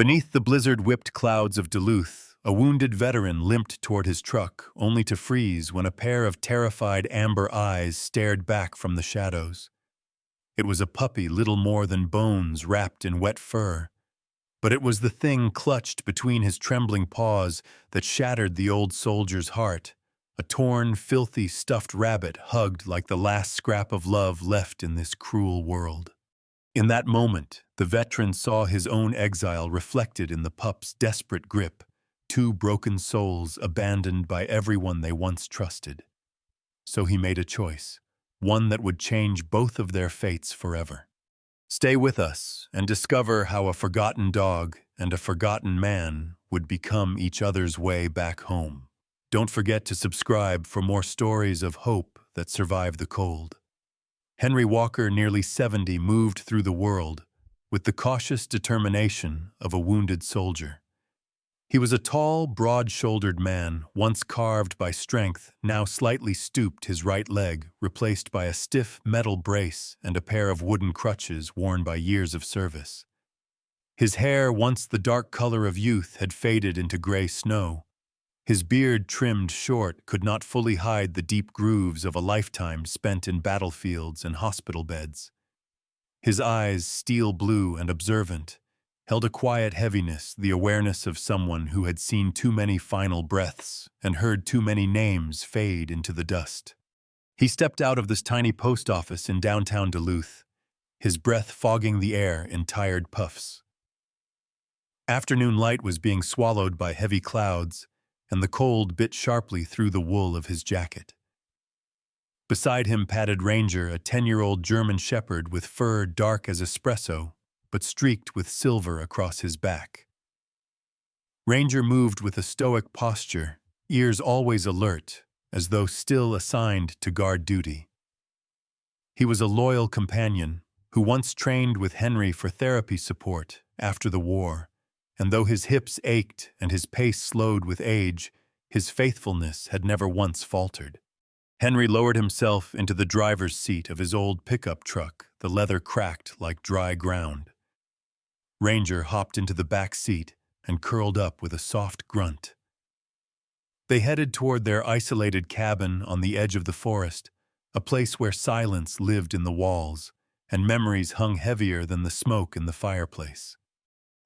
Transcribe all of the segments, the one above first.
Beneath the blizzard-whipped clouds of Duluth, a wounded veteran limped toward his truck, only to freeze when a pair of terrified amber eyes stared back from the shadows. It was a puppy little more than bones wrapped in wet fur, but it was the thing clutched between his trembling paws that shattered the old soldier's heart, a torn, filthy, stuffed rabbit hugged like the last scrap of love left in this cruel world. In that moment, the veteran saw his own exile reflected in the pup's desperate grip, two broken souls abandoned by everyone they once trusted. So he made a choice, one that would change both of their fates forever. Stay with us and discover how a forgotten dog and a forgotten man would become each other's way back home. Don't forget to subscribe for more stories of hope that survive the cold. Henry Walker, nearly 70, moved through the world with the cautious determination of a wounded soldier. He was a tall, broad-shouldered man, once carved by strength, now slightly stooped, his right leg replaced by a stiff metal brace and a pair of wooden crutches worn by years of service. His hair, once the dark color of youth, had faded into gray snow. His beard, trimmed short, could not fully hide the deep grooves of a lifetime spent in battlefields and hospital beds. His eyes, steel blue and observant, held a quiet heaviness, the awareness of someone who had seen too many final breaths and heard too many names fade into the dust. He stepped out of this tiny post office in downtown Duluth, his breath fogging the air in tired puffs. Afternoon light was being swallowed by heavy clouds, and the cold bit sharply through the wool of his jacket. Beside him padded Ranger, a 10-year-old German shepherd with fur dark as espresso, but streaked with silver across his back. Ranger moved with a stoic posture, ears always alert, as though still assigned to guard duty. He was a loyal companion who once trained with Henry for therapy support after the war, and though his hips ached and his pace slowed with age, his faithfulness had never once faltered. Henry lowered himself into the driver's seat of his old pickup truck, the leather cracked like dry ground. Ranger hopped into the back seat and curled up with a soft grunt. They headed toward their isolated cabin on the edge of the forest, a place where silence lived in the walls, and memories hung heavier than the smoke in the fireplace.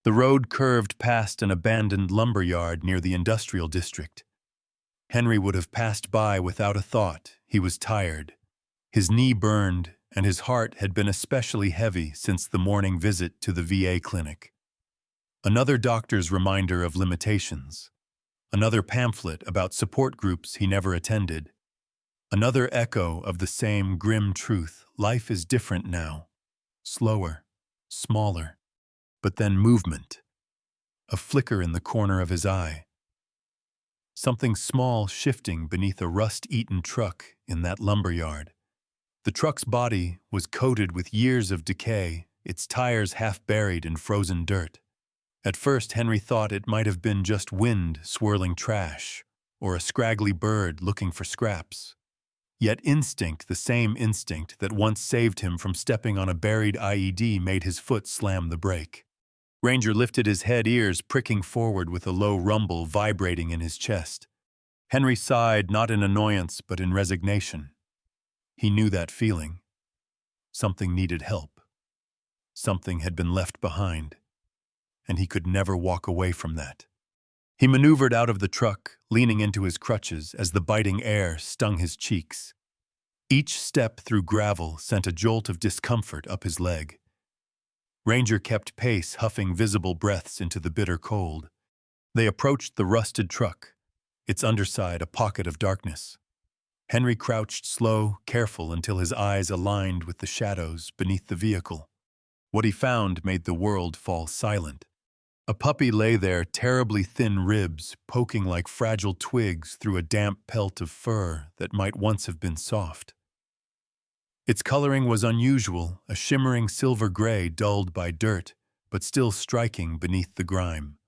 The road curved past an abandoned lumber yard near the industrial district. Henry would have passed by without a thought. He was tired. His knee burned, and his heart had been especially heavy since the morning visit to the VA clinic. Another doctor's reminder of limitations. Another pamphlet about support groups he never attended. Another echo of the same grim truth: life is different now. Slower, smaller. But then movement. A flicker in the corner of his eye. Something small shifting beneath a rust-eaten truck in that lumberyard. The truck's body was coated with years of decay, its tires half buried in frozen dirt. At first, Henry thought it might have been just wind swirling trash, or a scraggly bird looking for scraps. Yet instinct, the same instinct that once saved him from stepping on a buried IED, made his foot slam the brake. Ranger lifted his head, ears pricking forward with a low rumble vibrating in his chest. Henry sighed, not in annoyance but in resignation. He knew that feeling. Something needed help. Something had been left behind, and he could never walk away from that. He maneuvered out of the truck, leaning into his crutches as the biting air stung his cheeks. Each step through gravel sent a jolt of discomfort up his leg. Ranger kept pace, huffing visible breaths into the bitter cold. They approached the rusted truck, its underside a pocket of darkness. Henry crouched slow, careful, until his eyes aligned with the shadows beneath the vehicle. What he found made the world fall silent. A puppy lay there, terribly thin ribs poking like fragile twigs through a damp pelt of fur that might once have been soft. Its coloring was unusual, a shimmering silver gray dulled by dirt, but still striking beneath the grime.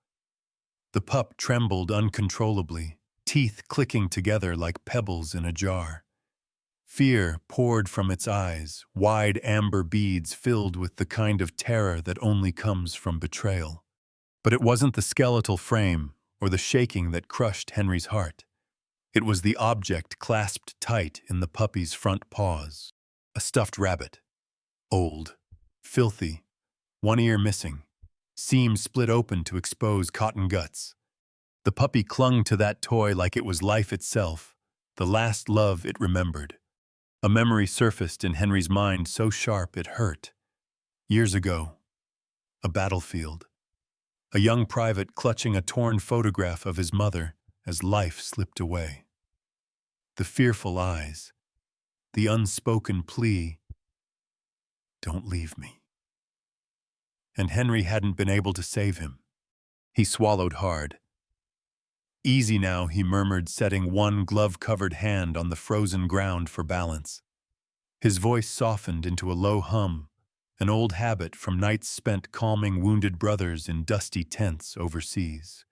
The pup trembled uncontrollably, teeth clicking together like pebbles in a jar. Fear poured from its eyes, wide amber beads filled with the kind of terror that only comes from betrayal. But it wasn't the skeletal frame or the shaking that crushed Henry's heart. It was the object clasped tight in the puppy's front paws. A stuffed rabbit. Old. Filthy. One ear missing. Seam split open to expose cotton guts. The puppy clung to that toy like it was life itself, the last love it remembered. A memory surfaced in Henry's mind so sharp it hurt. Years ago. A battlefield. A young private clutching a torn photograph of his mother as life slipped away. The fearful eyes. The unspoken plea. Don't leave me. And Henry hadn't been able to save him. He swallowed hard. Easy now, he murmured, setting one glove-covered hand on the frozen ground for balance. His voice softened into a low hum, an old habit from nights spent calming wounded brothers in dusty tents overseas.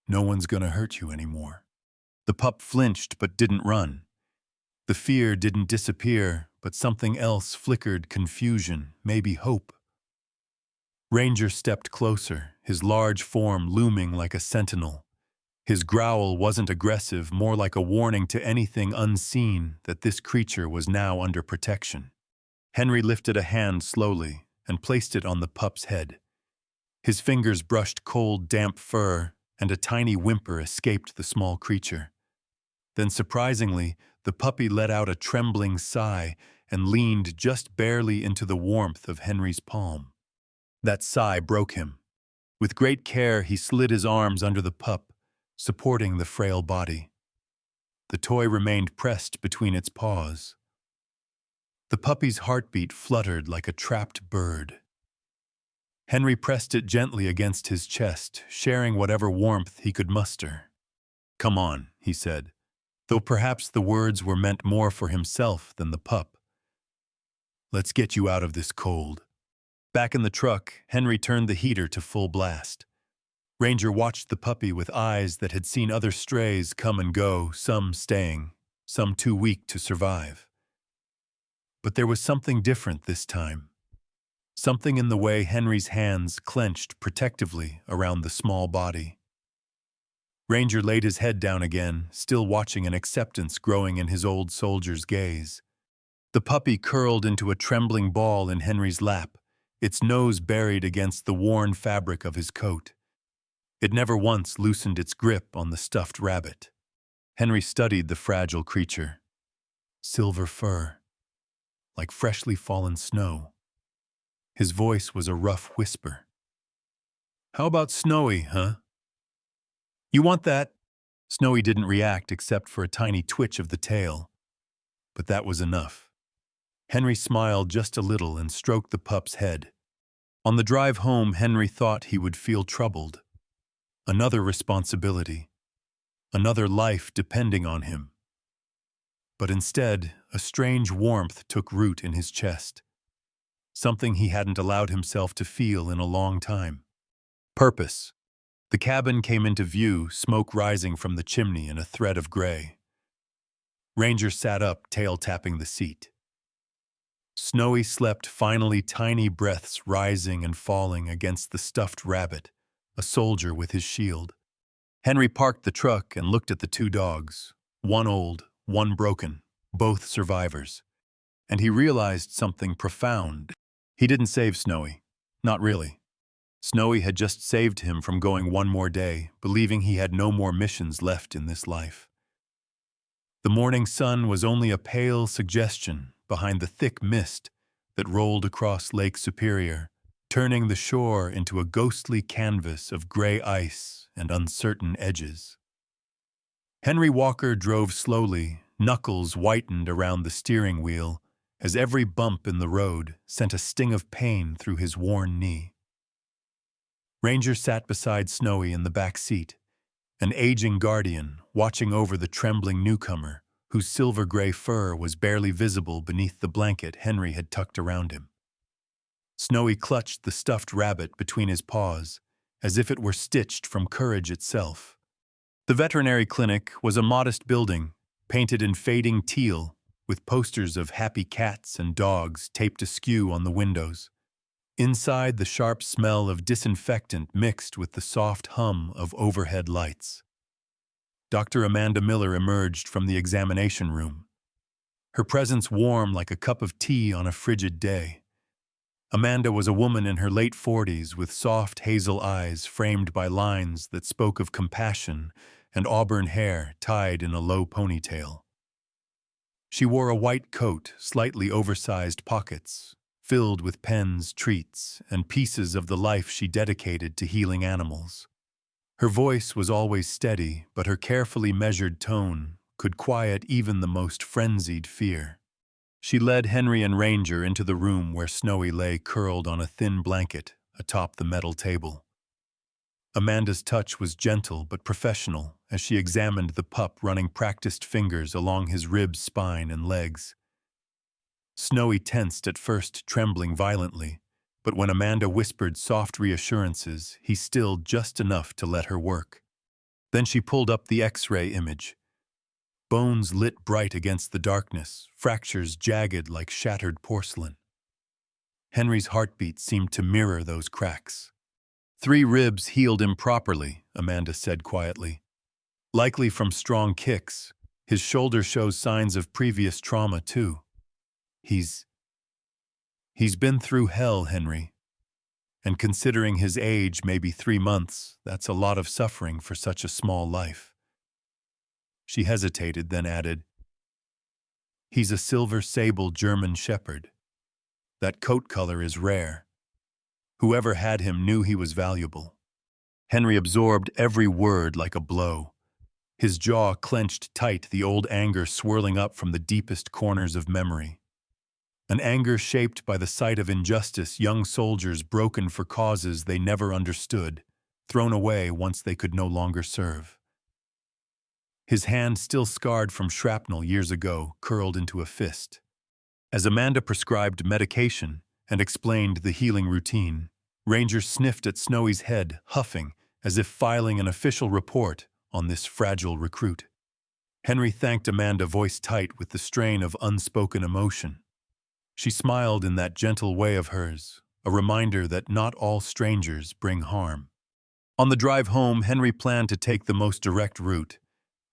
No one's gonna hurt you anymore. The pup flinched but didn't run. The fear didn't disappear, but something else flickered, confusion, maybe hope. Ranger stepped closer, his large form looming like a sentinel. His growl wasn't aggressive, more like a warning to anything unseen that this creature was now under protection. Henry lifted a hand slowly and placed it on the pup's head. His fingers brushed cold, damp fur, and a tiny whimper escaped the small creature. Then, surprisingly, the puppy let out a trembling sigh and leaned just barely into the warmth of Henry's palm. That sigh broke him. With great care, he slid his arms under the pup, supporting the frail body. The toy remained pressed between its paws. The puppy's heartbeat fluttered like a trapped bird. Henry pressed it gently against his chest, sharing whatever warmth he could muster. "Come on," he said, though perhaps the words were meant more for himself than the pup. "Let's get you out of this cold." Back in the truck, Henry turned the heater to full blast. Ranger watched the puppy with eyes that had seen other strays come and go, some staying, some too weak to survive. But there was something different this time. Something in the way Henry's hands clenched protectively around the small body. Ranger laid his head down again, still watching an acceptance growing in his old soldier's gaze. The puppy curled into a trembling ball in Henry's lap, its nose buried against the worn fabric of his coat. It never once loosened its grip on the stuffed rabbit. Henry studied the fragile creature. Silver fur, like freshly fallen snow. His voice was a rough whisper. "How about Snowy, huh?" "You want that?" Snowy didn't react except for a tiny twitch of the tail. But that was enough. Henry smiled just a little and stroked the pup's head. On the drive home, Henry thought he would feel troubled. Another responsibility. Another life depending on him. But instead, a strange warmth took root in his chest. Something he hadn't allowed himself to feel in a long time. Purpose. The cabin came into view, smoke rising from the chimney in a thread of gray. Ranger sat up, tail tapping the seat. Snowy slept finally, tiny breaths rising and falling against the stuffed rabbit, a soldier with his shield. Henry parked the truck and looked at the two dogs, one old, one broken, both survivors. And he realized something profound. He didn't save Snowy. Not really. Snowy had just saved him from going one more day, believing he had no more missions left in this life. The morning sun was only a pale suggestion behind the thick mist that rolled across Lake Superior, turning the shore into a ghostly canvas of gray ice and uncertain edges. Henry Walker drove slowly, knuckles whitened around the steering wheel, as every bump in the road sent a sting of pain through his worn knee. Ranger sat beside Snowy in the back seat, an aging guardian watching over the trembling newcomer, whose silver-gray fur was barely visible beneath the blanket Henry had tucked around him. Snowy clutched the stuffed rabbit between his paws, as if it were stitched from courage itself. The veterinary clinic was a modest building, painted in fading teal, with posters of happy cats and dogs taped askew on the windows. Inside, the sharp smell of disinfectant mixed with the soft hum of overhead lights. Dr. Amanda Miller emerged from the examination room, her presence warm like a cup of tea on a frigid day. Amanda was a woman in her late 40s with soft hazel eyes framed by lines that spoke of compassion and auburn hair tied in a low ponytail. She wore a white coat, slightly oversized pockets, filled with pens, treats, and pieces of the life she dedicated to healing animals. Her voice was always steady, but her carefully measured tone could quiet even the most frenzied fear. She led Henry and Ranger into the room where Snowy lay curled on a thin blanket atop the metal table. Amanda's touch was gentle but professional as she examined the pup, running practiced fingers along his ribs, spine, and legs. Snowy tensed at first, trembling violently, but when Amanda whispered soft reassurances, he stilled just enough to let her work. Then she pulled up the X-ray image. Bones lit bright against the darkness, fractures jagged like shattered porcelain. Henry's heartbeat seemed to mirror those cracks. 3 ribs healed improperly, Amanda said quietly. Likely from strong kicks. His shoulder shows signs of previous trauma, too. He's been through hell, Henry. And considering his age, maybe 3 months, that's a lot of suffering for such a small life. She hesitated, then added, "He's a silver sable German shepherd. That coat color is rare. Whoever had him knew he was valuable." Henry absorbed every word like a blow. His jaw clenched tight, the old anger swirling up from the deepest corners of memory. An anger shaped by the sight of injustice, young soldiers broken for causes they never understood, thrown away once they could no longer serve. His hand, still scarred from shrapnel years ago, curled into a fist. As Amanda prescribed medication and explained the healing routine, Ranger sniffed at Snowy's head, huffing, as if filing an official report on this fragile recruit. Henry thanked Amanda, voice tight with the strain of unspoken emotion. She smiled in that gentle way of hers, a reminder that not all strangers bring harm. On the drive home, Henry planned to take the most direct route,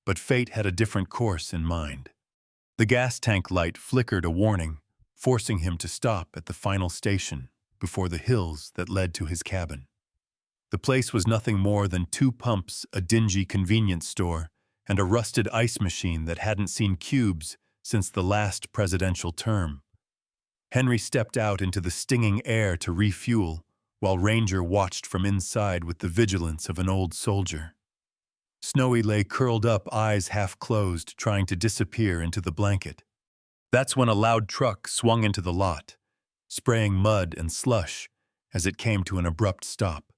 but fate had a different course in mind. The gas tank light flickered a warning, forcing him to stop at the final station before the hills that led to his cabin. The place was nothing more than 2 pumps, a dingy convenience store, and a rusted ice machine that hadn't seen cubes since the last presidential term. Henry stepped out into the stinging air to refuel, while Ranger watched from inside with the vigilance of an old soldier. Snowy lay curled up, eyes half closed, trying to disappear into the blanket. That's when a loud truck swung into the lot, spraying mud and slush as it came to an abrupt stop.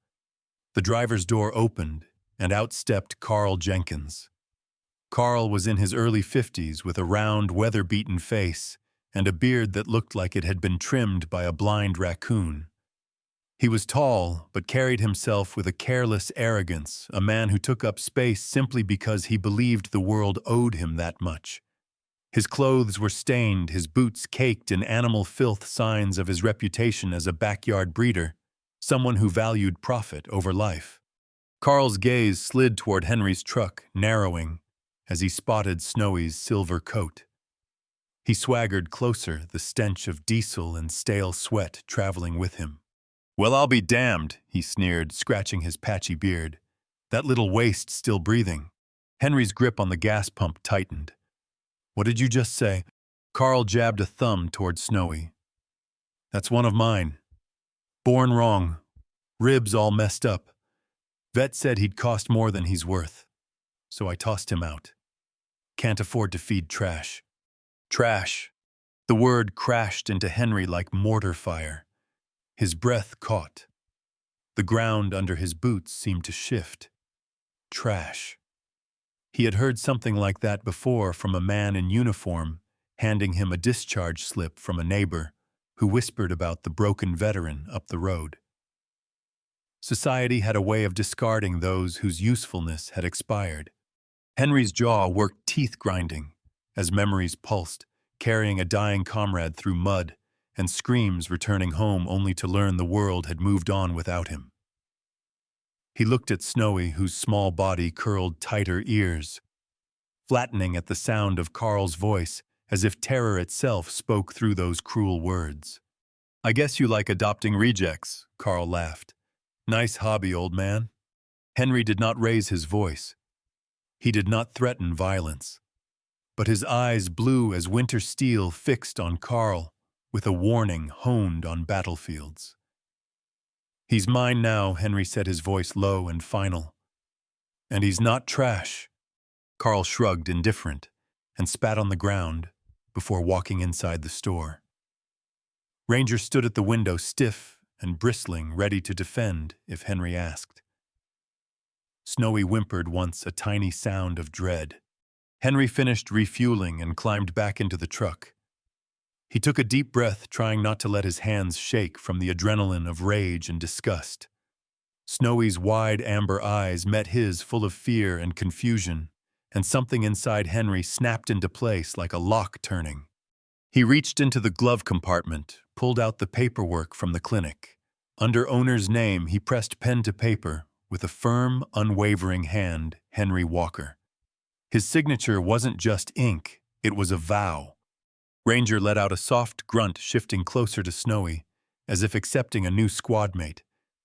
The driver's door opened, and out stepped Carl Jenkins. Carl was in his early 50s with a round, weather-beaten face and a beard that looked like it had been trimmed by a blind raccoon. He was tall, but carried himself with a careless arrogance, a man who took up space simply because he believed the world owed him that much. His clothes were stained, his boots caked in animal filth, signs of his reputation as a backyard breeder, someone who valued profit over life. Carl's gaze slid toward Henry's truck, narrowing, as he spotted Snowy's silver coat. He swaggered closer, the stench of diesel and stale sweat traveling with him. "Well, I'll be damned," he sneered, scratching his patchy beard. "That little waste still breathing." Henry's grip on the gas pump tightened. "What did you just say?" Carl jabbed a thumb toward Snowy. "That's one of mine. Born wrong. Ribs all messed up. Vet said he'd cost more than he's worth. So I tossed him out. Can't afford to feed trash." Trash. The word crashed into Henry like mortar fire. His breath caught. The ground under his boots seemed to shift. Trash. He had heard something like that before from a man in uniform, handing him a discharge slip from a neighbor who whispered about the broken veteran up the road. Society had a way of discarding those whose usefulness had expired. Henry's jaw worked teeth-grinding as memories pulsed, carrying a dying comrade through mud and screams returning home only to learn the world had moved on without him. He looked at Snowy, whose small body curled tighter ears, flattening at the sound of Carl's voice, as if terror itself spoke through those cruel words. "I guess you like adopting rejects," Carl laughed. "Nice hobby, old man." Henry did not raise his voice. He did not threaten violence. But his eyes, blue as winter steel, fixed on Carl, with a warning honed on battlefields. "He's mine now," Henry said, his voice low and final. "And he's not trash." Carl shrugged, indifferent, and spat on the ground before walking inside the store. Ranger stood at the window, stiff and bristling, ready to defend if Henry asked. Snowy whimpered once, a tiny sound of dread. Henry finished refueling and climbed back into the truck. He took a deep breath, trying not to let his hands shake from the adrenaline of rage and disgust. Snowy's wide amber eyes met his, full of fear and confusion, and something inside Henry snapped into place like a lock turning. He reached into the glove compartment, pulled out the paperwork from the clinic. Under owner's name, he pressed pen to paper with a firm, unwavering hand, Henry Walker. His signature wasn't just ink, it was a vow. Ranger let out a soft grunt, shifting closer to Snowy, as if accepting a new squad mate,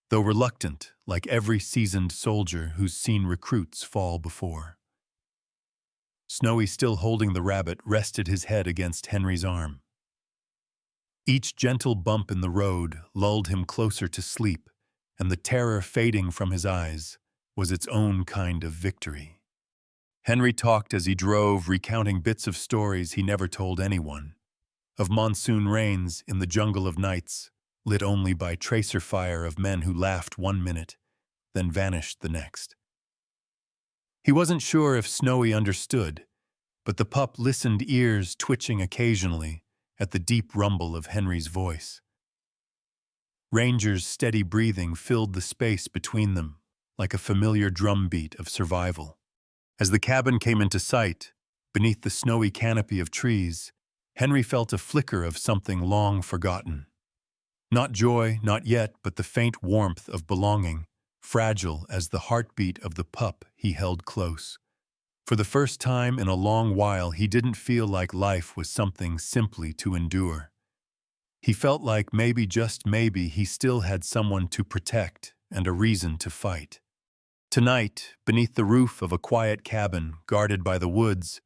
though reluctant, like every seasoned soldier who's seen recruits fall before. Snowy, still holding the rabbit, rested his head against Henry's arm. Each gentle bump in the road lulled him closer to sleep, and the terror fading from his eyes was its own kind of victory. Henry talked as he drove, recounting bits of stories he never told anyone, of monsoon rains in the jungle of nights, lit only by tracer fire of men who laughed 1 minute, then vanished the next. He wasn't sure if Snowy understood, but the pup listened, ears twitching occasionally at the deep rumble of Henry's voice. Ranger's steady breathing filled the space between them, like a familiar drumbeat of survival. As the cabin came into sight, beneath the snowy canopy of trees, Henry felt a flicker of something long forgotten. Not joy, not yet, but the faint warmth of belonging, fragile as the heartbeat of the pup he held close. For the first time in a long while, he didn't feel like life was something simply to endure. He felt like maybe, just maybe, he still had someone to protect and a reason to fight. Tonight, beneath the roof of a quiet cabin guarded by the woods,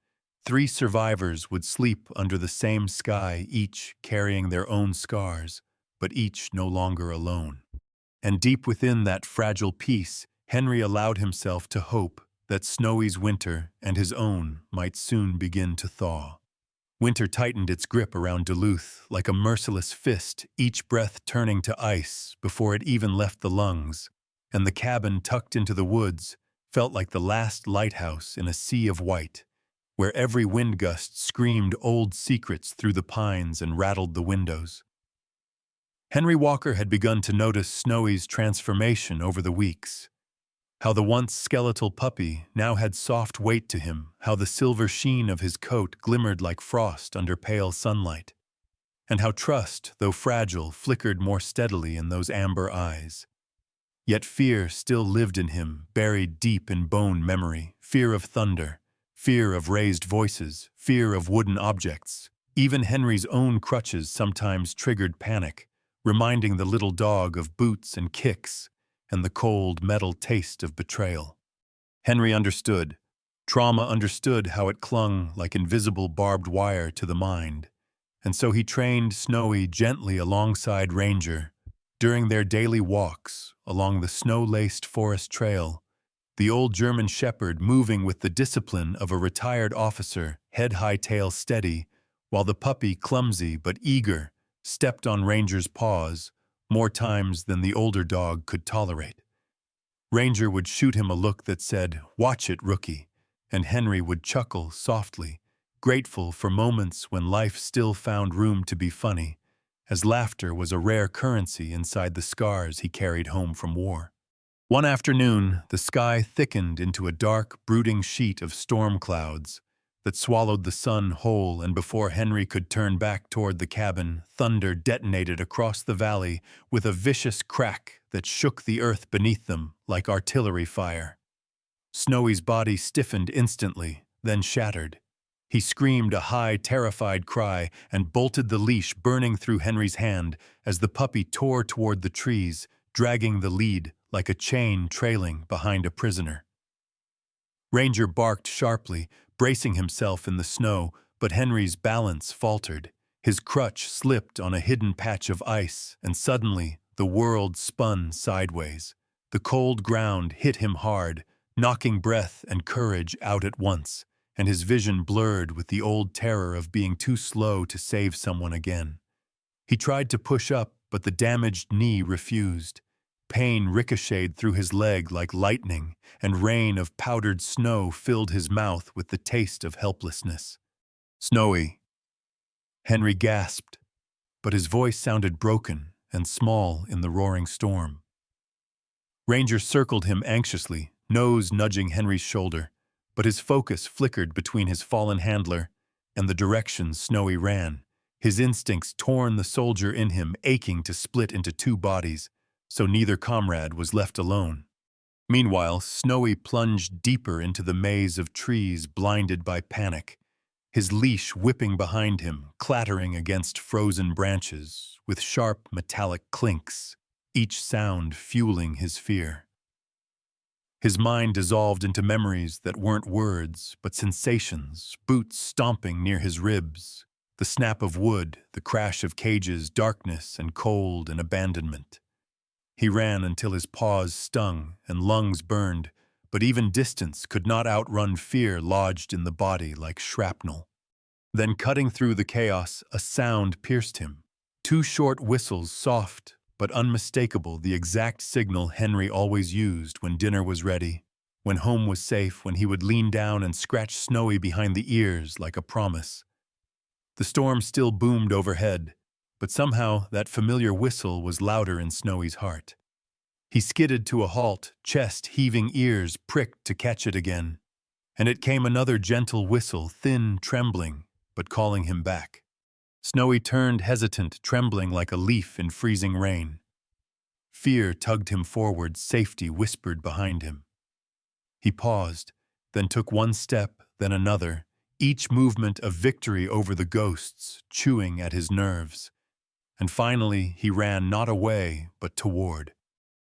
3 survivors would sleep under the same sky, each carrying their own scars, but each no longer alone. And deep within that fragile peace, Henry allowed himself to hope that Snowy's winter and his own might soon begin to thaw. Winter tightened its grip around Duluth like a merciless fist, each breath turning to ice before it even left the lungs, and the cabin tucked into the woods felt like the last lighthouse in a sea of white, where every wind gust screamed old secrets through the pines and rattled the windows. Henry Walker had begun to notice Snowy's transformation over the weeks. How the once skeletal puppy now had soft weight to him, how the silver sheen of his coat glimmered like frost under pale sunlight, and how trust, though fragile, flickered more steadily in those amber eyes. Yet fear still lived in him, buried deep in bone memory, fear of thunder, fear of raised voices, fear of wooden objects. Even Henry's own crutches sometimes triggered panic, reminding the little dog of boots and kicks, and the cold metal taste of betrayal. Henry understood. Trauma understood how it clung like invisible barbed wire to the mind, and so he trained Snowy gently alongside Ranger. During their daily walks along the snow-laced forest trail, the old German shepherd moving with the discipline of a retired officer, head high, tail steady, while the puppy, clumsy but eager, stepped on Ranger's paws, more times than the older dog could tolerate. Ranger would shoot him a look that said, "Watch it, rookie," and Henry would chuckle softly, grateful for moments when life still found room to be funny, as laughter was a rare currency inside the scars he carried home from war. One afternoon, the sky thickened into a dark, brooding sheet of storm clouds, that swallowed the sun whole, and before Henry could turn back toward the cabin, thunder detonated across the valley with a vicious crack that shook the earth beneath them like artillery fire. Snowy's body stiffened instantly, then shattered. He screamed a high, terrified cry and bolted the leash burning through Henry's hand as the puppy tore toward the trees, dragging the lead like a chain trailing behind a prisoner. Ranger barked sharply, bracing himself in the snow, but Henry's balance faltered. His crutch slipped on a hidden patch of ice, and suddenly the world spun sideways. The cold ground hit him hard, knocking breath and courage out at once, and his vision blurred with the old terror of being too slow to save someone again. He tried to push up, but the damaged knee refused. Pain ricocheted through his leg like lightning, and rain of powdered snow filled his mouth with the taste of helplessness. "Snowy," Henry gasped, but his voice sounded broken and small in the roaring storm. Ranger circled him anxiously, nose nudging Henry's shoulder, but his focus flickered between his fallen handler and the direction Snowy ran. His instincts torn the soldier in him, aching to split into two bodies, so neither comrade was left alone. Meanwhile, Snowy plunged deeper into the maze of trees, blinded by panic, his leash whipping behind him, clattering against frozen branches with sharp metallic clinks, each sound fueling his fear. His mind dissolved into memories that weren't words, but sensations, boots stomping near his ribs, the snap of wood, the crash of cages, darkness and cold and abandonment. He ran until his paws stung and lungs burned, but even distance could not outrun fear lodged in the body like shrapnel. Then, cutting through the chaos, a sound pierced him. Two short whistles, soft but unmistakable, the exact signal Henry always used when dinner was ready, when home was safe, when he would lean down and scratch Snowy behind the ears like a promise. The storm still boomed overhead, but somehow that familiar whistle was louder in Snowy's heart. He skidded to a halt, chest heaving, ears pricked to catch it again. And it came another gentle whistle, thin, trembling, but calling him back. Snowy turned hesitant, trembling like a leaf in freezing rain. Fear tugged him forward, safety whispered behind him. He paused, then took one step, then another, each movement a victory over the ghosts, chewing at his nerves. And finally he ran not away, but toward.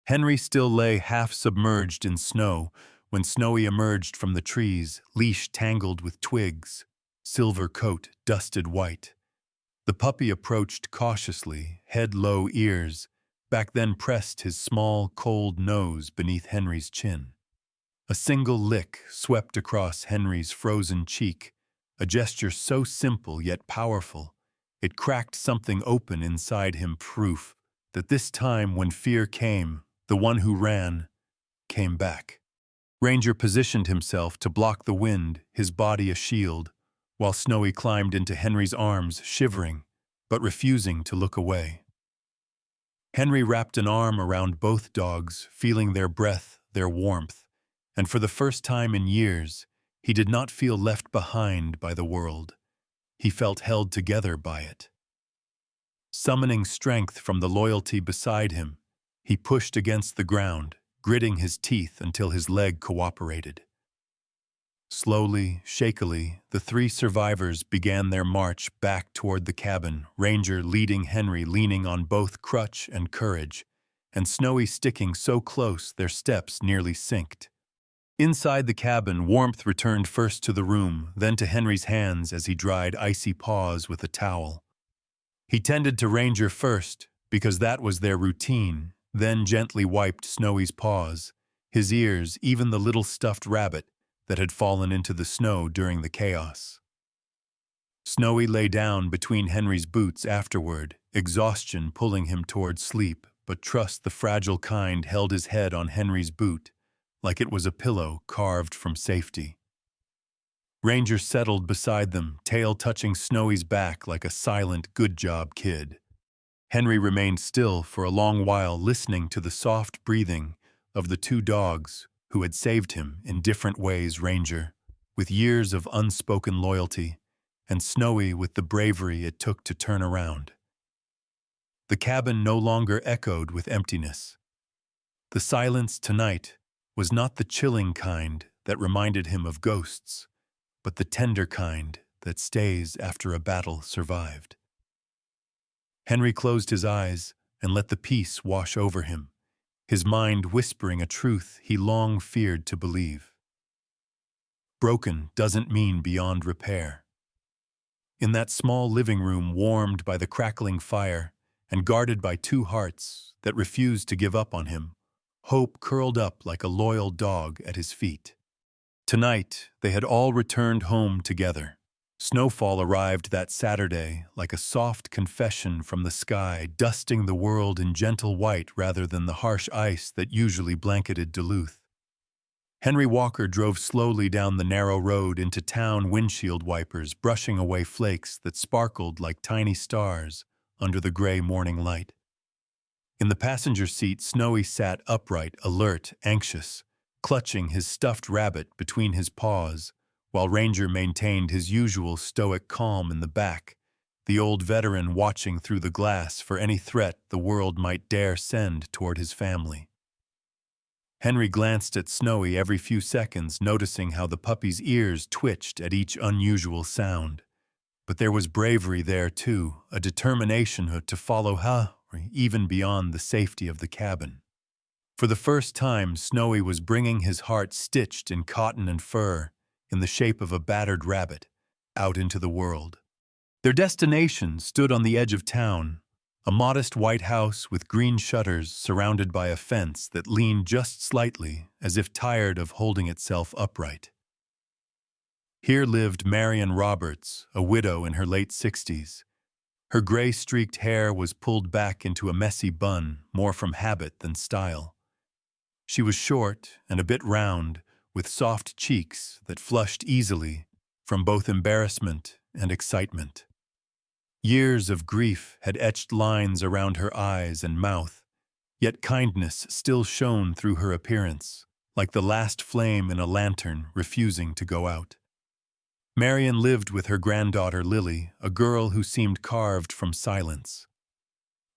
Henry still lay half submerged in snow when Snowy emerged from the trees, leash tangled with twigs, silver coat dusted white. The puppy approached cautiously, head low, ears, back then pressed his small, cold nose beneath Henry's chin. A single lick swept across Henry's frozen cheek, a gesture so simple yet powerful. It cracked something open inside him, proof that this time when fear came, the one who ran came back. Ranger positioned himself to block the wind, his body a shield, while Snowy climbed into Henry's arms, shivering, but refusing to look away. Henry wrapped an arm around both dogs, feeling their breath, their warmth, and for the first time in years, he did not feel left behind by the world. He felt held together by it. Summoning strength from the loyalty beside him, he pushed against the ground, gritting his teeth until his leg cooperated. Slowly, shakily, the three survivors began their march back toward the cabin, Ranger leading Henry, leaning on both crutch and courage, and Snowy sticking so close their steps nearly synced. Inside the cabin, warmth returned first to the room, then to Henry's hands as he dried icy paws with a towel. He tended to Ranger first, because that was their routine, then gently wiped Snowy's paws, his ears, even the little stuffed rabbit that had fallen into the snow during the chaos. Snowy lay down between Henry's boots afterward, exhaustion pulling him toward sleep, but trust the fragile kind held his head on Henry's boot, like it was a pillow carved from safety. Ranger settled beside them, tail touching Snowy's back like a silent good job kid. Henry remained still for a long while, listening to the soft breathing of the two dogs who had saved him in different ways. Ranger with years of unspoken loyalty, and Snowy with the bravery it took to turn around. The cabin no longer echoed with emptiness. The silence tonight was not the chilling kind that reminded him of ghosts, but the tender kind that stays after a battle survived. Henry closed his eyes and let the peace wash over him, his mind whispering a truth he long feared to believe. Broken doesn't mean beyond repair. In that small living room warmed by the crackling fire and guarded by two hearts that refused to give up on him, hope curled up like a loyal dog at his feet. Tonight, they had all returned home together. Snowfall arrived that Saturday like a soft confession from the sky, dusting the world in gentle white rather than the harsh ice that usually blanketed Duluth. Henry Walker drove slowly down the narrow road into town, windshield wipers brushing away flakes that sparkled like tiny stars under the gray morning light. In the passenger seat, Snowy sat upright, alert, anxious, clutching his stuffed rabbit between his paws, while Ranger maintained his usual stoic calm in the back, the old veteran watching through the glass for any threat the world might dare send toward his family. Henry glanced at Snowy every few seconds, noticing how the puppy's ears twitched at each unusual sound. But there was bravery there, too, a determination to follow her, even beyond the safety of the cabin. For the first time, Snowy was bringing his heart stitched in cotton and fur, in the shape of a battered rabbit, out into the world. Their destination stood on the edge of town, a modest white house with green shutters surrounded by a fence that leaned just slightly as if tired of holding itself upright. Here lived Marion Roberts, a widow in her late 60s. Her gray-streaked hair was pulled back into a messy bun, more from habit than style. She was short and a bit round, with soft cheeks that flushed easily from both embarrassment and excitement. Years of grief had etched lines around her eyes and mouth, yet kindness still shone through her appearance, like the last flame in a lantern refusing to go out. Marion lived with her granddaughter Lily, a girl who seemed carved from silence.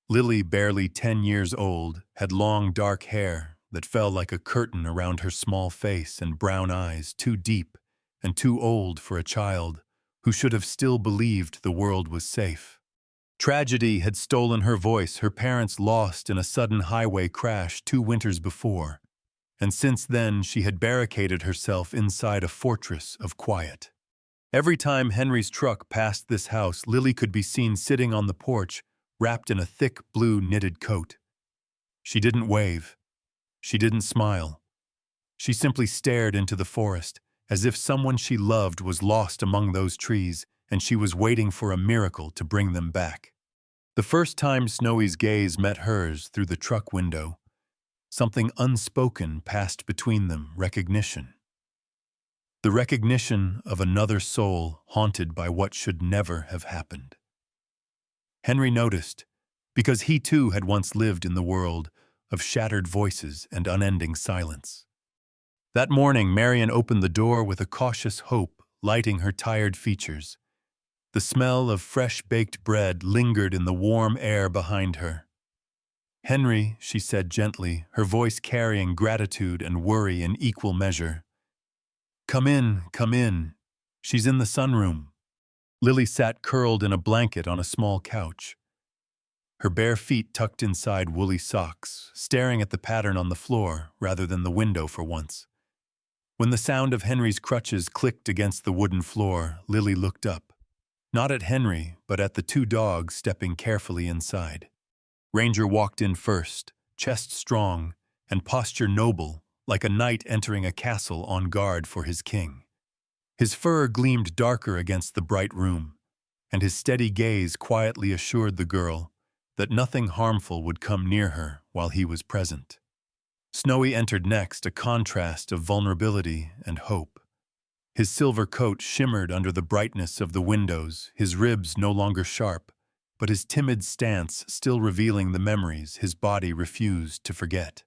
Lily, barely 10 years old, had long dark hair that fell like a curtain around her small face and brown eyes, too deep and too old for a child who should have still believed the world was safe. Tragedy had stolen her voice, her parents lost in a sudden highway crash 2 winters before, and since then she had barricaded herself inside a fortress of quiet. Every time Henry's truck passed this house, Lily could be seen sitting on the porch, wrapped in a thick blue knitted coat. She didn't wave. She didn't smile. She simply stared into the forest, as if someone she loved was lost among those trees and she was waiting for a miracle to bring them back. The first time Snowy's gaze met hers through the truck window, something unspoken passed between them, recognition. The recognition of another soul haunted by what should never have happened. Henry noticed, because he too had once lived in the world of shattered voices and unending silence. That morning, Marion opened the door with a cautious hope lighting her tired features. The smell of fresh-baked bread lingered in the warm air behind her. "Henry," she said gently, her voice carrying gratitude and worry in equal measure. Come in, come in. She's in the sunroom." Lily sat curled in a blanket on a small couch, her bare feet tucked inside woolly socks, staring at the pattern on the floor rather than the window for once. When the sound of Henry's crutches clicked against the wooden floor, Lily looked up. Not at Henry, but at the 2 dogs stepping carefully inside. Ranger walked in first, chest strong and posture noble, like a knight entering a castle on guard for his king. His fur gleamed darker against the bright room, and his steady gaze quietly assured the girl that nothing harmful would come near her while he was present. Snowy entered next, a contrast of vulnerability and hope. His silver coat shimmered under the brightness of the windows, his ribs no longer sharp, but his timid stance still revealing the memories his body refused to forget.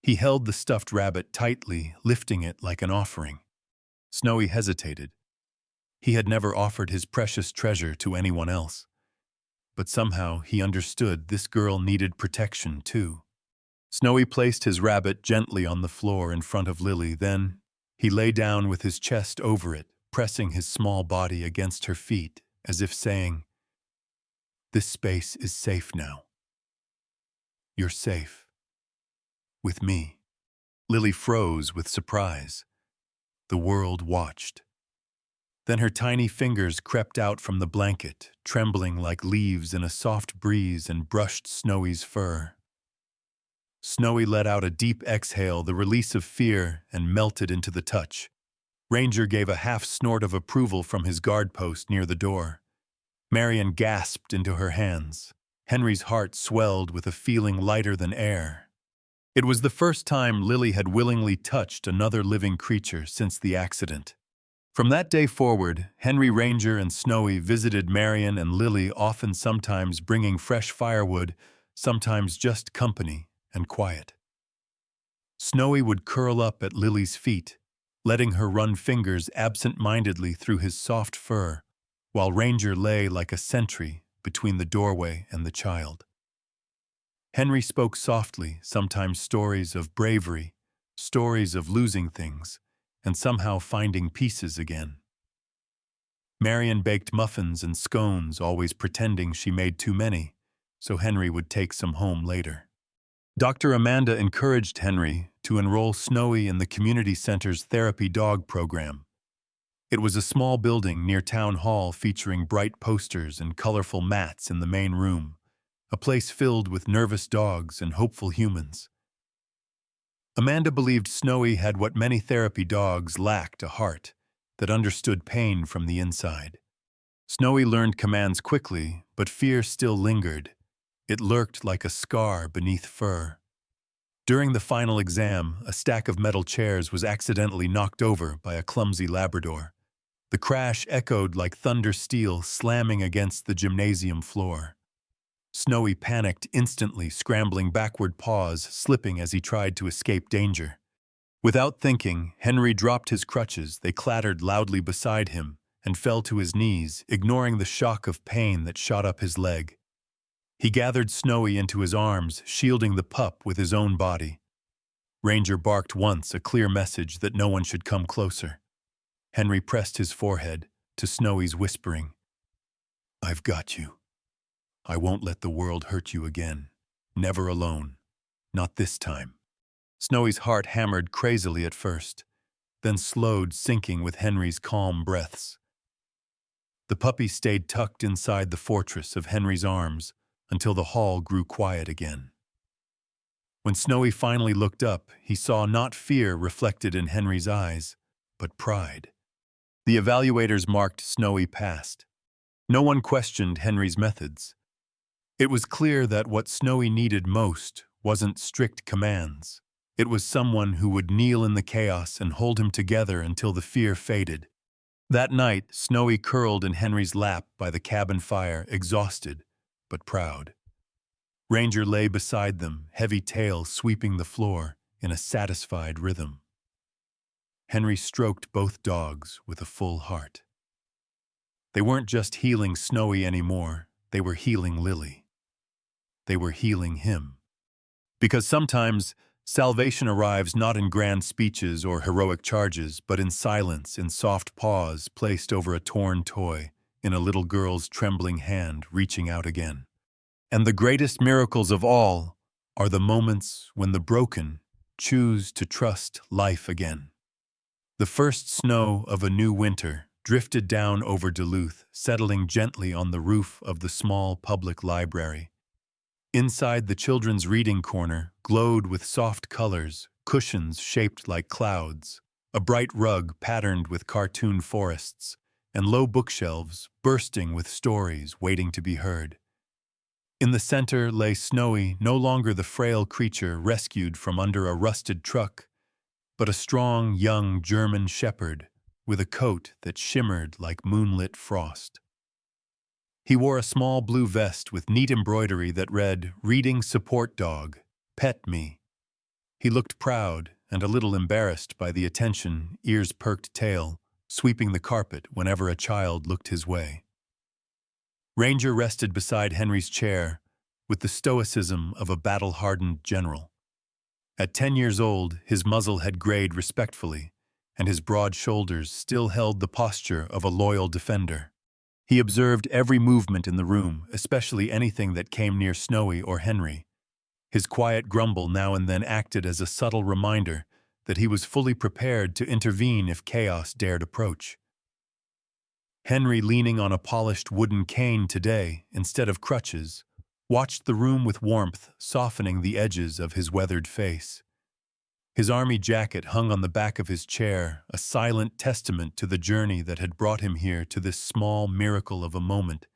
He held the stuffed rabbit tightly, lifting it like an offering. Snowy hesitated. He had never offered his precious treasure to anyone else. But somehow he understood this girl needed protection too. Snowy placed his rabbit gently on the floor in front of Lily, then he lay down with his chest over it, pressing his small body against her feet, as if saying, "This space is safe now. You're safe. With me." Lily froze with surprise. The world watched. Then her tiny fingers crept out from the blanket, trembling like leaves in a soft breeze, and brushed Snowy's fur. Snowy let out a deep exhale, the release of fear, and melted into the touch. Ranger gave a half snort of approval from his guard post near the door. Marian gasped into her hands. Henry's heart swelled with a feeling lighter than air. It was the first time Lily had willingly touched another living creature since the accident. From that day forward, Henry, Ranger, and Snowy visited Marian and Lily, often, sometimes bringing fresh firewood, sometimes just company and quiet. Snowy would curl up at Lily's feet, letting her run fingers absent-mindedly through his soft fur, while Ranger lay like a sentry between the doorway and the child. Henry spoke softly, sometimes stories of bravery, stories of losing things, and somehow finding pieces again. Marian baked muffins and scones, always pretending she made too many, so Henry would take some home later. Dr. Amanda encouraged Henry to enroll Snowy in the community center's therapy dog program. It was a small building near Town Hall featuring bright posters and colorful mats in the main room, a place filled with nervous dogs and hopeful humans. Amanda believed Snowy had what many therapy dogs lacked: a heart that understood pain from the inside. Snowy learned commands quickly, but fear still lingered. It lurked like a scar beneath fur. During the final exam, a stack of metal chairs was accidentally knocked over by a clumsy Labrador. The crash echoed like thunder steel slamming against the gymnasium floor. Snowy panicked instantly, scrambling backward, paws slipping as he tried to escape danger. Without thinking, Henry dropped his crutches. They clattered loudly beside him and fell to his knees, ignoring the shock of pain that shot up his leg. He gathered Snowy into his arms, shielding the pup with his own body. Ranger barked once, a clear message that no one should come closer. Henry pressed his forehead to Snowy's, whispering, "I've got you. I won't let the world hurt you again. Never alone. Not this time." Snowy's heart hammered crazily at first, then slowed, sinking with Henry's calm breaths. The puppy stayed tucked inside the fortress of Henry's arms until the hall grew quiet again. When Snowy finally looked up, he saw not fear reflected in Henry's eyes, but pride. The evaluators marked Snowy passed. No one questioned Henry's methods. It was clear that what Snowy needed most wasn't strict commands. It was someone who would kneel in the chaos and hold him together until the fear faded. That night, Snowy curled in Henry's lap by the cabin fire, exhausted but proud. Ranger lay beside them, heavy tail sweeping the floor in a satisfied rhythm. Henry stroked both dogs with a full heart. They weren't just healing Snowy anymore, they were healing Lily. They were healing him. Because sometimes salvation arrives not in grand speeches or heroic charges, but in silence, in soft paws placed over a torn toy, in a little girl's trembling hand reaching out again. And the greatest miracles of all are the moments when the broken choose to trust life again. The first snow of a new winter drifted down over Duluth, settling gently on the roof of the small public library. Inside, the children's reading corner glowed with soft colors, cushions shaped like clouds, a bright rug patterned with cartoon forests, and low bookshelves bursting with stories waiting to be heard. In the center lay Snowy, no longer the frail creature rescued from under a rusted truck, but a strong young German shepherd with a coat that shimmered like moonlit frost. He wore a small blue vest with neat embroidery that read, "Reading Support Dog, Pet Me." He looked proud, and a little embarrassed by the attention, ears-perked tail, sweeping the carpet whenever a child looked his way. Ranger rested beside Henry's chair with the stoicism of a battle-hardened general. At 10 years old, his muzzle had grayed respectfully, and his broad shoulders still held the posture of a loyal defender. He observed every movement in the room, especially anything that came near Snowy or Henry. His quiet grumble now and then acted as a subtle reminder that he was fully prepared to intervene if chaos dared approach. Henry, leaning on a polished wooden cane today instead of crutches, watched the room with warmth, softening the edges of his weathered face. His army jacket hung on the back of his chair, a silent testament to the journey that had brought him here to this small miracle of a moment,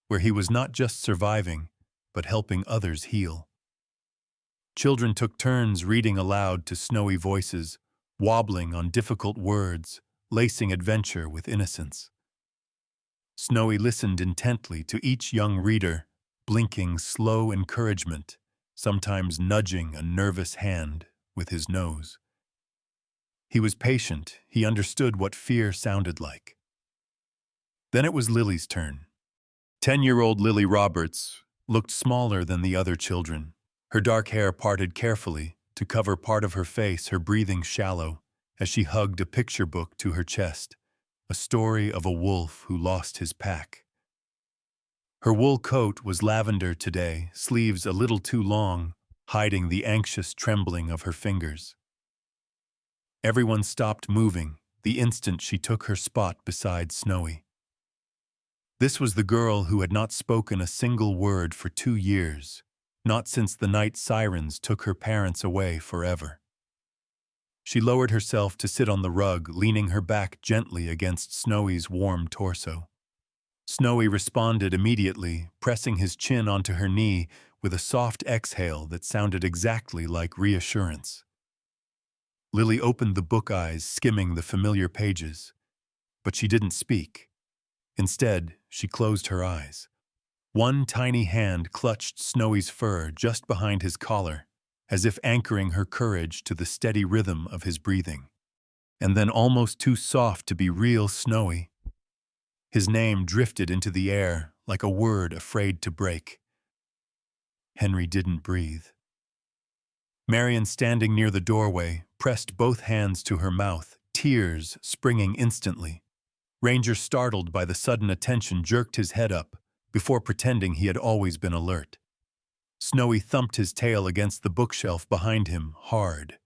where he was not just surviving, but helping others heal. Children took turns reading aloud to snowy voices, wobbling on difficult words, lacing adventure with innocence. Snowy listened intently to each young reader, blinking slow encouragement, sometimes nudging a nervous hand with his nose. He was patient. He understood what fear sounded like. Then it was Lily's turn. 10-year-old Lily Roberts looked smaller than the other children. Her dark hair parted carefully to cover part of her face, her breathing shallow, as she hugged a picture book to her chest, a story of a wolf who lost his pack. Her wool coat was lavender today, sleeves a little too long, hiding the anxious trembling of her fingers. Everyone stopped moving the instant she took her spot beside Snowy. This was the girl who had not spoken a single word for 2 years, not since the night sirens took her parents away forever. She lowered herself to sit on the rug, leaning her back gently against Snowy's warm torso. Snowy responded immediately, pressing his chin onto her knee with a soft exhale that sounded exactly like reassurance. Lily opened the book eyes, skimming the familiar pages, but she didn't speak. Instead, she closed her eyes. One tiny hand clutched Snowy's fur just behind his collar, as if anchoring her courage to the steady rhythm of his breathing. And then, almost too soft to be real, Snowy. His name drifted into the air like a word afraid to break. Henry didn't breathe. Marion, standing near the doorway, pressed both hands to her mouth, tears springing instantly. Ranger, startled by the sudden attention, jerked his head up before pretending he had always been alert. Snowy thumped his tail against the bookshelf behind him hard.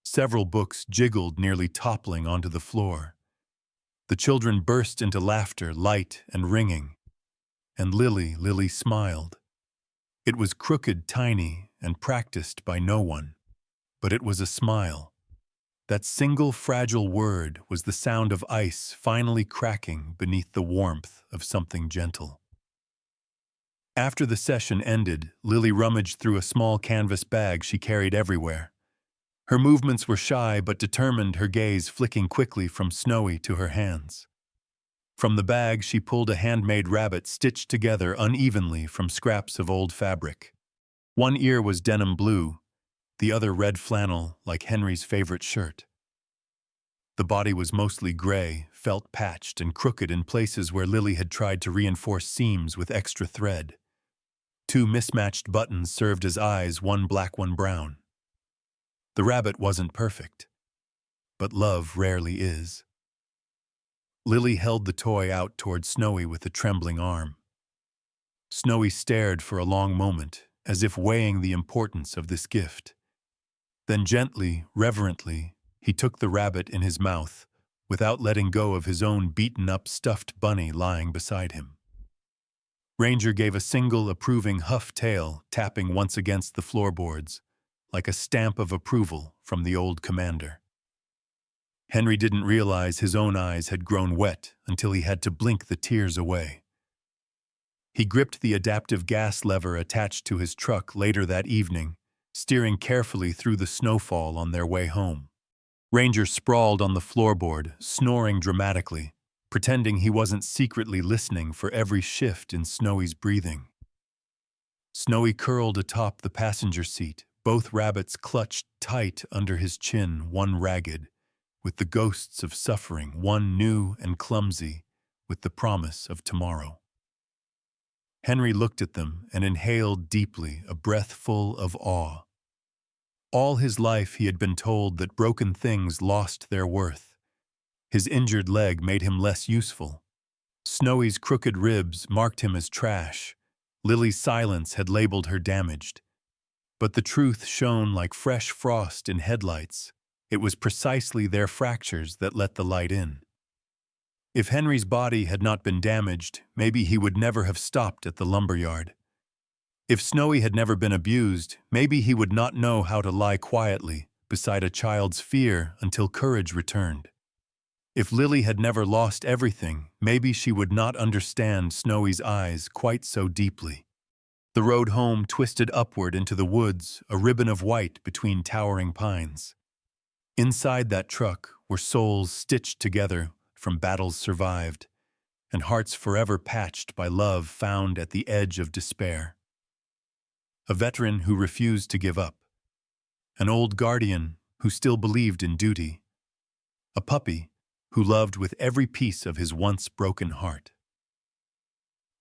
Several books jiggled, nearly toppling onto the floor. The children burst into laughter, light and ringing. And Lily smiled. It was crooked, tiny, and practiced by no one. But it was a smile. That single fragile word was the sound of ice finally cracking beneath the warmth of something gentle. After the session ended, Lily rummaged through a small canvas bag she carried everywhere. Her movements were shy but determined, her gaze flicking quickly from Snowy to her hands. From the bag, she pulled a handmade rabbit stitched together unevenly from scraps of old fabric. One ear was denim blue, the other red flannel like Henry's favorite shirt. The body was mostly gray, felt patched and crooked in places where Lily had tried to reinforce seams with extra thread. 2 mismatched buttons served as eyes, one black, one brown. The rabbit wasn't perfect, but love rarely is. Lily held the toy out toward Snowy with a trembling arm. Snowy stared for a long moment, as if weighing the importance of this gift. Then gently, reverently, he took the rabbit in his mouth, without letting go of his own beaten-up stuffed bunny lying beside him. Ranger gave a single approving huff tail, tapping once against the floorboards, like a stamp of approval from the old commander. Henry didn't realize his own eyes had grown wet until he had to blink the tears away. He gripped the adaptive gas lever attached to his truck later that evening, steering carefully through the snowfall on their way home. Ranger sprawled on the floorboard, snoring dramatically, pretending he wasn't secretly listening for every shift in Snowy's breathing. Snowy curled atop the passenger seat, Both rabbits clutched tight under his chin, one ragged, with the ghosts of suffering, one new and clumsy, with the promise of tomorrow. Henry looked at them and inhaled deeply, a breath full of awe. All his life he had been told that broken things lost their worth. His injured leg made him less useful. Snowy's crooked ribs marked him as trash. Lily's silence had labeled her damaged. But the truth shone like fresh frost in headlights. It was precisely their fractures that let the light in. If Henry's body had not been damaged, maybe he would never have stopped at the lumberyard. If Snowy had never been abused, maybe he would not know how to lie quietly beside a child's fear until courage returned. If Lily had never lost everything, maybe she would not understand Snowy's eyes quite so deeply. The road home twisted upward into the woods, a ribbon of white between towering pines. Inside that truck were souls stitched together from battles survived, and hearts forever patched by love found at the edge of despair. A veteran who refused to give up. An old guardian who still believed in duty. A puppy who loved with every piece of his once broken heart.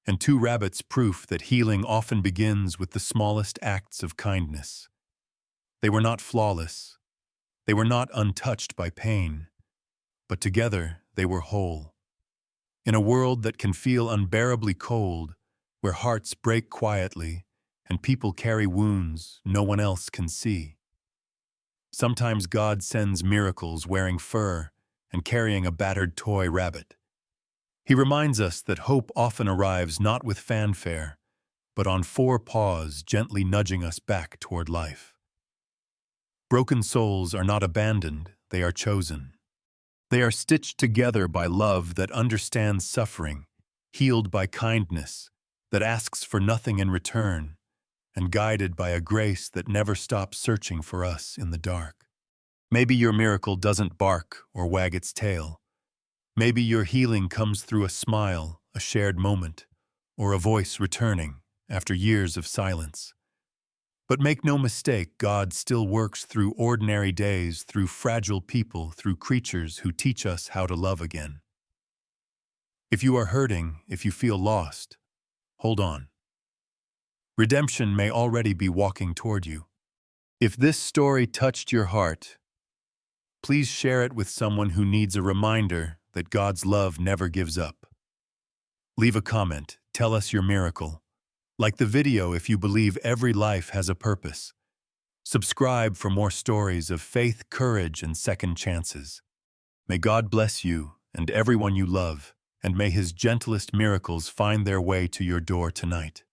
And two rabbits, proof that healing often begins with the smallest acts of kindness. They were not flawless. They were not untouched by pain. But together they were whole. In a world that can feel unbearably cold, where hearts break quietly and people carry wounds no one else can see. Sometimes God sends miracles wearing fur and carrying a battered toy rabbit. He reminds us that hope often arrives not with fanfare, but on four paws gently nudging us back toward life. Broken souls are not abandoned, they are chosen. They are stitched together by love that understands suffering, healed by kindness, that asks for nothing in return, and guided by a grace that never stops searching for us in the dark. Maybe your miracle doesn't bark or wag its tail. Maybe your healing comes through a smile, a shared moment, or a voice returning after years of silence. But make no mistake, God still works through ordinary days, through fragile people, through creatures who teach us how to love again. If you are hurting, if you feel lost, hold on. Redemption may already be walking toward you. If this story touched your heart, please share it with someone who needs a reminder that God's love never gives up. Leave a comment, tell us your miracle. Like the video if you believe every life has a purpose. Subscribe for more stories of faith, courage, and second chances. May God bless you and everyone you love, and may His gentlest miracles find their way to your door tonight.